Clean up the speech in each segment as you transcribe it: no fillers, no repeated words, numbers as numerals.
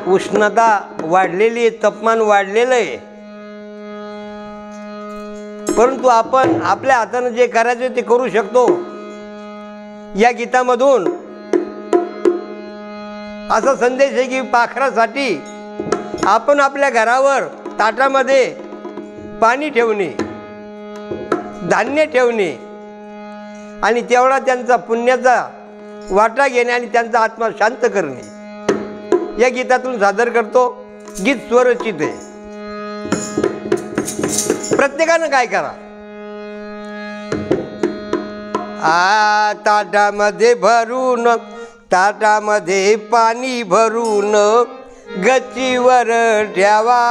उष्णता वाढलेली आहे, तापमान वाढलेलं आहे, परंतु आपण आपल्या हाताने जे करायचं ते करू शकतो. या गीतामधून असा संदेश आहे की पाखरासाठी आपण आपल्या घरावर ताटामध्ये पाणी ठेवणे, धान्य ठेवणे आणि तेवढा त्यांचा पुण्याचा वाटा घेणे आणि त्यांचा आत्मा शांत करणे या गीतातून सादर करतो. गीत स्वरचित आहे. प्रत्येकानं काय करा, ताटामध्ये भरून, ताटामध्ये पाणी भरून गच्चीवर ठेवा,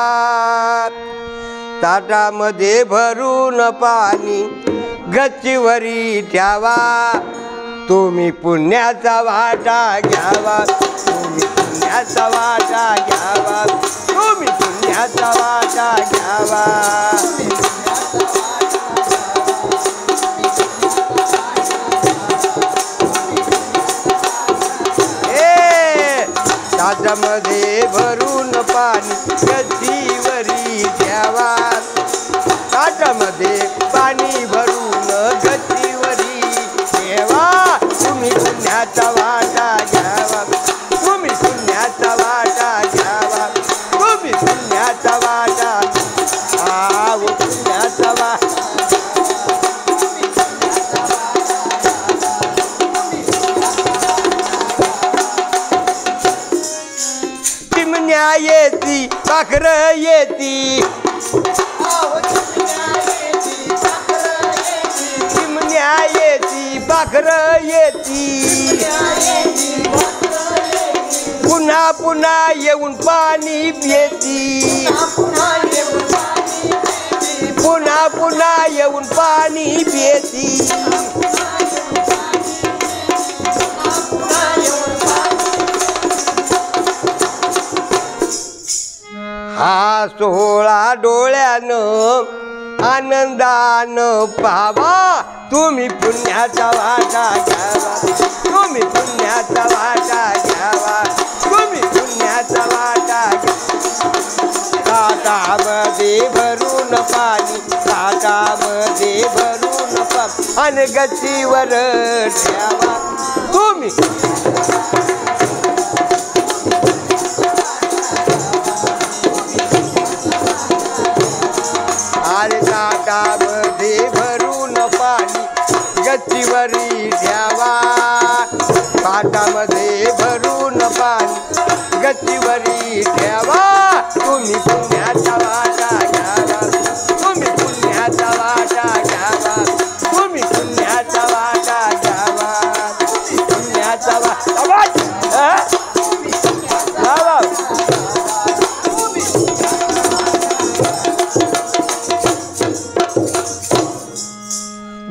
ताटामध्ये भरून पाणी गच्चीवरी ठेवा, तुम्ही पुण्याचा वाटा घ्यावा, तुम्ही पुण्याचा वाटा घ्यावा, तुम्ही पुण्याचा वाटा घ्यावा. ताटामध्ये भरून पाणी गच्चीवरी ठेवा, ताटामध्ये पाणी भरून गच्चीवरी ठेवा, तुम्ही पुण्याचा वाटा घ्यावा, तुम्ही पुण्याचा वाटा घ्यावा, तुम्ही पुण्याचा वाटा, पुण्याचा वाटा. चिमण्या येती, पाखर येती, चिमण्या येती, पाखर येती, पुन्हा पुन्हा येऊन पाणी पिती, पुन्हा पुन्हा येऊन पाणी पिती. हा सोहळा डोळ्यानं आनंदानं पाहावा, तुम्ही पुण्याचा वाटा घ्यावा, तुम्ही पुण्याचा वाटा घ्यावा, तुम्ही पुण्याचा वाटा घ्यावा. ताटामध्ये भरून पाणी, ताटामध्ये भरून पाणी आणि गच्चीवर ठेवा, तुम्ही ताटामध्ये भरून पाणी गच्चीवरी ठेवा, ताटामध्ये भरून पाणी गच्चीवरी ठेवा, तुम्ही पुण्याचा वाटा घ्यावा, तुम्ही पुण्याचा वाटा घ्यावा, तुम्ही पुण्याचा वाटा घ्यावा, पुण्याचा वाटा.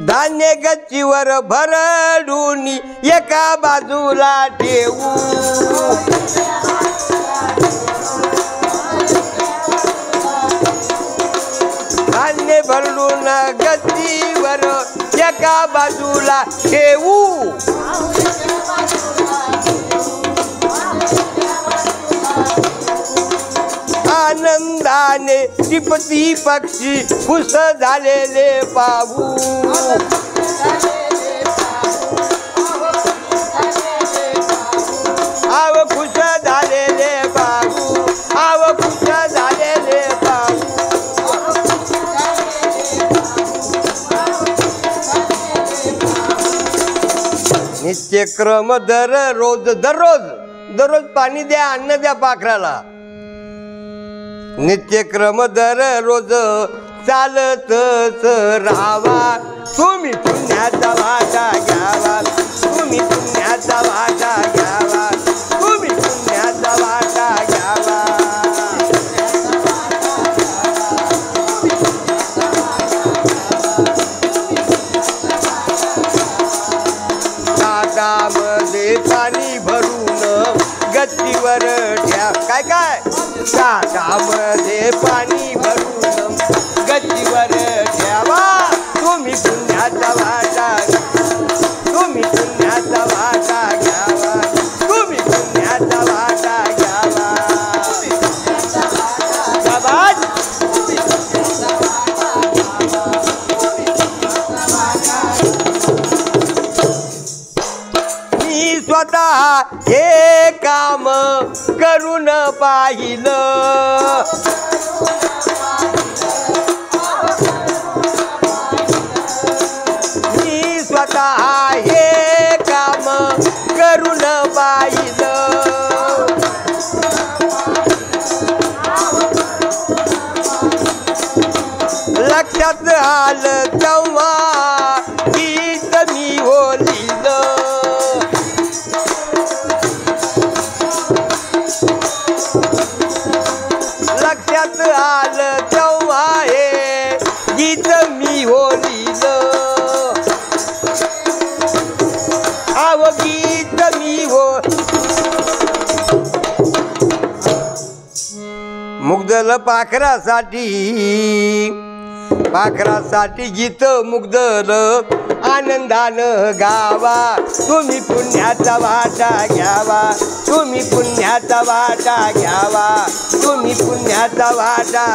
धान्य गच्चीवर भरडून एका बाजूला ठेवू, धान्य भरडून गच्चीवर एका बाजूला ठेवू, आनंदाने टिपती पक्षी खुश झालेले पाहू, आव खुश झालेले पाहू, आव खुश झालेले पाहू. नित्यक्रम दररोज दररोज दररोज पाणी द्या, अन्न द्या पाखराला. नित्यक्रम दररोज चालतच राहावा, तुम्ही पुण्याचा वाटा घ्यावा, तुम्ही पुण्याचा वाटा घ्यावा, तुम्ही पुण्याचा वाटा घ्यावा. ताटामध्ये पाणी भरून गच्चीवर ठेवा, काय काय ताटामध्ये पाणी भरून गच्चीवर ठेवा, तुम्ही पुण्याचा वाटा, तुम्ही पुण्याचा वाटा घ्यावा, तुम्ही पुण्याचा वाटा घ्यावा. हे काम करून पाहिलं, मी स्वतः हे काम करून पाहिलं. लक्षात आलं तेव्हा गीत मी लिहिलं. लक्षात आलं तेव्हा हे गीत मी लिहिलं. अव गीत मी मुग्धल पाखरासाठी, पाखरासाठी गीत मुग्धल आनंदानं गावा. तुम्ही पुण्याचा वाटा घ्यावा, तुम्ही पुण्याचा वाटा घ्यावा, तुम्ही पुण्याचा वाटा.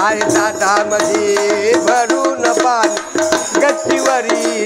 आणि ताटामध्ये भरून पाणी गच्चीवरी